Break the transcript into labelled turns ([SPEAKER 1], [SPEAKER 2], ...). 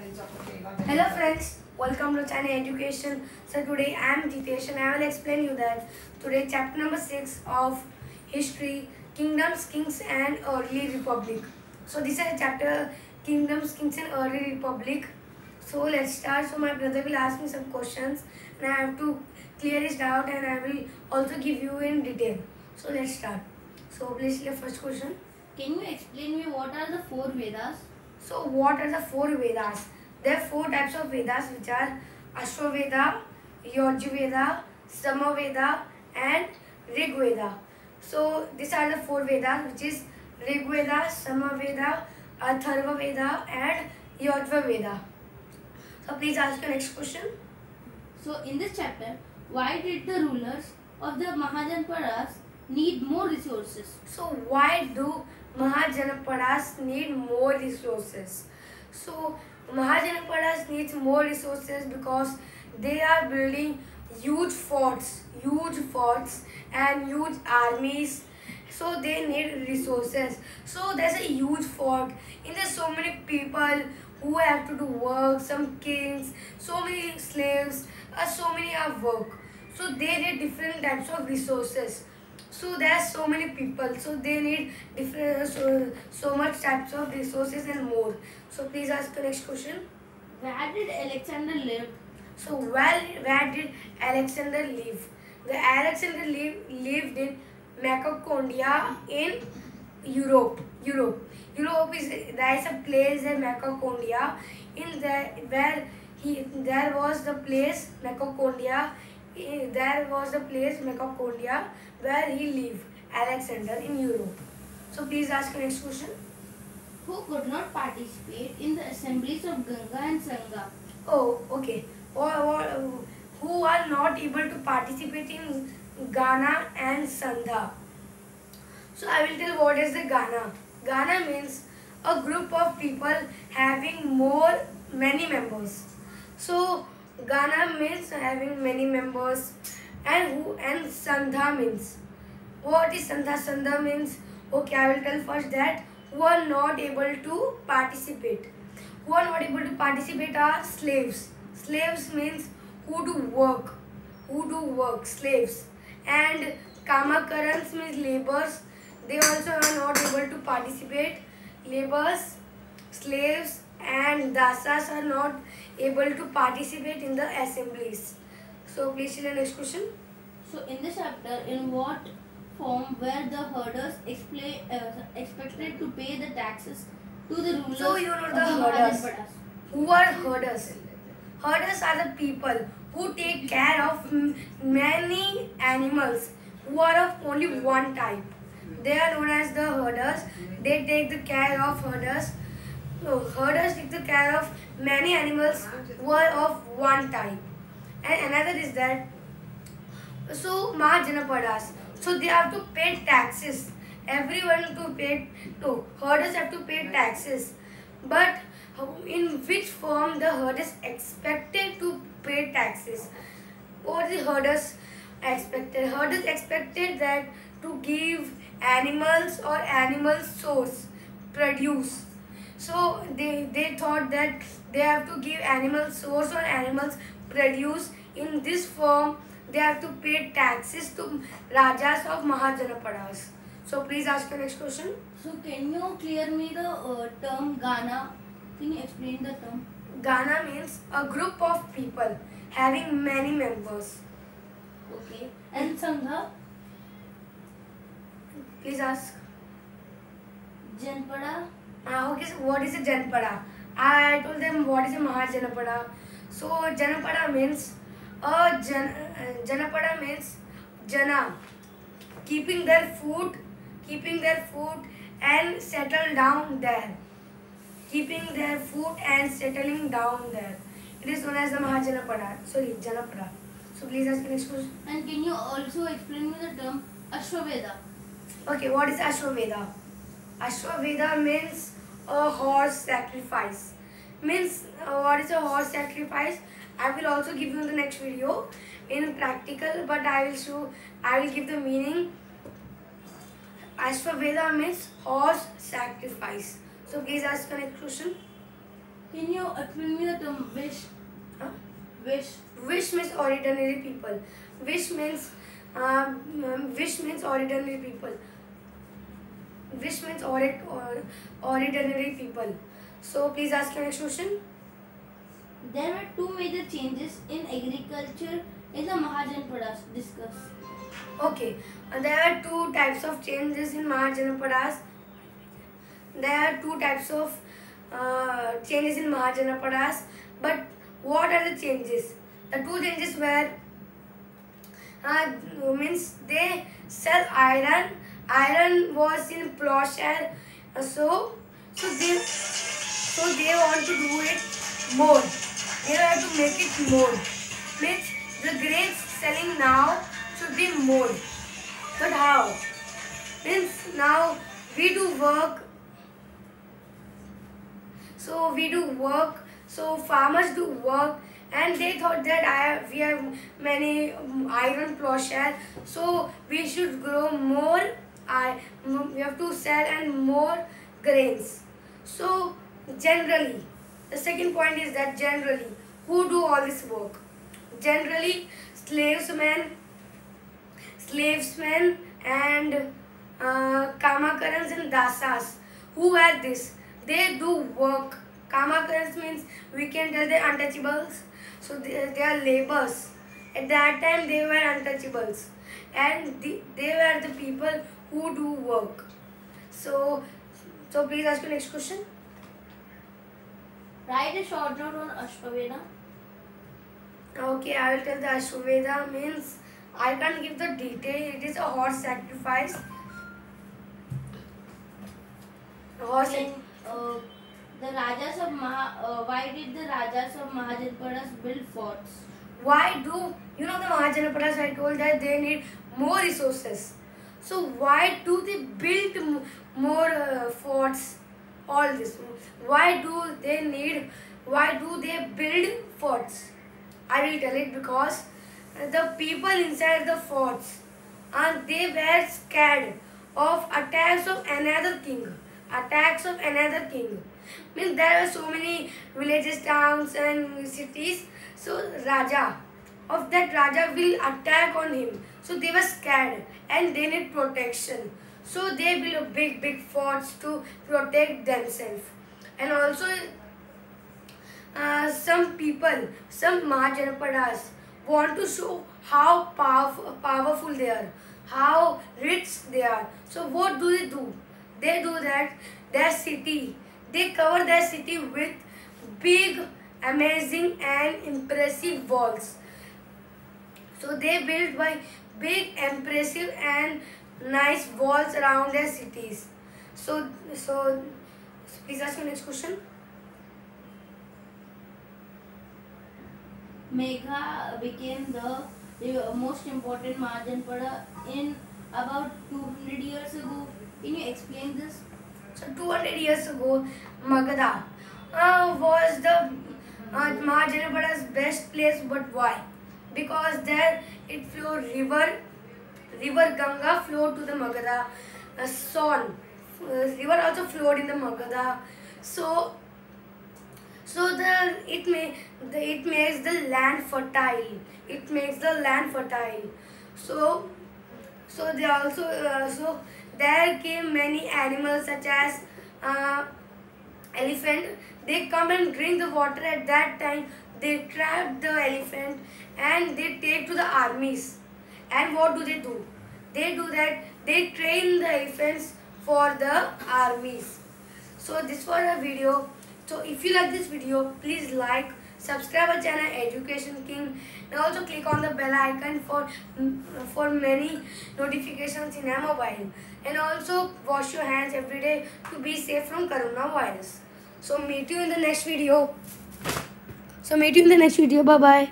[SPEAKER 1] Hello friends, welcome to China Education. So today I am Jitesh and I will explain you that today chapter number 6 of History, Kingdoms, Kings and Early Republic. So this is a chapter Kingdoms, Kings and Early Republic. So let's start. So my brother will ask me some questions and I have to clear his doubt and I will also give you in detail. So let's start. So please the first question.
[SPEAKER 2] Can you explain me what are the four Vedas?
[SPEAKER 1] So what are the four Vedas? There are four types of Vedas which are Ashwaveda, Yajurveda, Samaveda and Rigveda. So these are the four Vedas which is Rigveda, Samaveda, Atharvaveda and Yajurveda. So please ask your next question.
[SPEAKER 2] So in this chapter, why did the rulers of the Mahajanpadas need more resources?
[SPEAKER 1] So why do Mahajanapadas need more resources? So Mahajanapadas needs more resources because they are building huge forts and huge armies. So they need resources. So there's a huge fort and there's so many people who have to do work, some kings, so many slaves, so many have work. So they need different types of resources. So there are so many people, so they need different so much types of resources and more. So please ask the next question.
[SPEAKER 2] Where did Alexander live?
[SPEAKER 1] So where did Alexander live? The Alexander lived in Macedonia in Europe. Europe is there is a place in Macedonia. In there there was the place Macedonia. There was the place Macedonia where he lived, Alexander, in Europe. So please ask the next question.
[SPEAKER 2] Who could not participate in the assemblies of Ganga and Sangha?
[SPEAKER 1] Oh, okay. Who are not able to participate in Ghana and Sandha? So I will tell what is the Ghana. Ghana means a group of people having many members. So Ghana means having many members, and Sandha means what is Sandha? Sandha means, okay, I will tell first that who are not able to participate. Who are not able to participate are slaves. Slaves means who do work, slaves. And Kamakarans means laborers. They also are not able to participate. Laborers, slaves and dasas are not able to participate in the assemblies. So please see the next question.
[SPEAKER 2] So in this chapter, in what form were the herders expected to pay the taxes to the rulers
[SPEAKER 1] So you know
[SPEAKER 2] of
[SPEAKER 1] the herders.
[SPEAKER 2] Mahajanpadas?
[SPEAKER 1] Who are herders? Herders are the people who take care of many animals who are of only one type. They are known as the herders. They take the care of herders. So herders take the care of many animals who are of one type. And another is that, so Mahajanapadas, so they have to pay taxes. Everyone to pay, no, herders have to pay taxes. But in which form the herders expected to pay taxes? What the herders expected? Herders expected that to give animals or animal source, produce. So they thought that they have to give animal source or animals produce. In this form, they have to pay taxes to Rajas of Mahajanapadas. So please ask your next question.
[SPEAKER 2] So can you clear me the term Ghana? Can you explain the term?
[SPEAKER 1] Ghana means a group of people having many members.
[SPEAKER 2] Okay. And Sangha?
[SPEAKER 1] Please ask.
[SPEAKER 2] Janpada?
[SPEAKER 1] Okay, so what is a Janpada? I told them what is a Mahajanapada. So Janapada means Janapada means Jana, keeping their food and settle down there. Keeping their food and settling down there. It is known as the Mahajanapada. Sorry, Janapada. So please ask the next question.
[SPEAKER 2] And can you also explain me the term Ashwaveda?
[SPEAKER 1] Okay, what is Ashwaveda? Ashwaveda means a horse sacrifice. Means what is a horse sacrifice? I will also give you in the next video in practical, but I will give the meaning. Ashwaveda means horse sacrifice. So please ask the next question.
[SPEAKER 2] Can you explain me the term wish?
[SPEAKER 1] Huh?
[SPEAKER 2] Wish.
[SPEAKER 1] Wish means ordinary people. Wish means ordinary people. Wish means ordinary people. So please ask your next question.
[SPEAKER 2] There were two major changes in agriculture in the Mahajanapadas. Discuss.
[SPEAKER 1] Okay, there are two types of changes in Mahajanapadas. There are two types of changes in Mahajanapadas. But what are the changes? The two changes were means they sell iron. Iron was in plowshare, so they want to do it more. They have to make it more. Means the grains selling now should be more. But how? Means now we do work. So farmers do work, and they thought that we have many iron plowshare, so we should grow more. We have to sell and more grains. So generally, the second point is that generally, who do all this work? Generally, slavesmen and kamakarans and dasas. Who are this? They do work. Kamakarans means we can tell they're untouchables. So they are laborers. At that time they were untouchables, and they were the people who do work. So please ask your next question.
[SPEAKER 2] Write a short note on Ashwamedha.
[SPEAKER 1] Okay, I will tell the Ashwamedha means I can't give the detail. It is a horse sacrifice.
[SPEAKER 2] Why did the Rajas of Mahajanapadas build forts?
[SPEAKER 1] Why do the Mahajanapadas? I told that they need more resources. So why do they build more forts? All this. Why do they build forts? I will tell it because the people inside the forts, and they were scared of attacks of another king. Means there are so many villages, towns and cities. So Raja will attack on him. So they were scared and they need protection. So they built big forts to protect themselves. And also some Mahajanapadas want to show how powerful they are, how rich they are. So what do? They do that they cover their city with big, amazing and impressive walls. So they build by big, impressive and nice walls around their cities. So please ask your next question.
[SPEAKER 2] Megha became the most important Mahajanapada in about 200 years ago. Can you explain this?
[SPEAKER 1] So 200 years ago, Magadha was the Mahajanapada's best place. But why? Because there it flowed river Ganga flowed to the Magadha. Son river also flowed in the Magadha. So it makes the land fertile. So they also there came many animals such as elephant. They come and drink the water. At that time they trap the elephant and they take to the armies. And what do? They do that they train the elephants for the armies. So this was a video. So if you like this video, please like, subscribe our channel Education King, and also click on the bell icon for many notifications in your mobile. And also wash your hands every day to be safe from coronavirus. So meet you in the next video. Bye bye.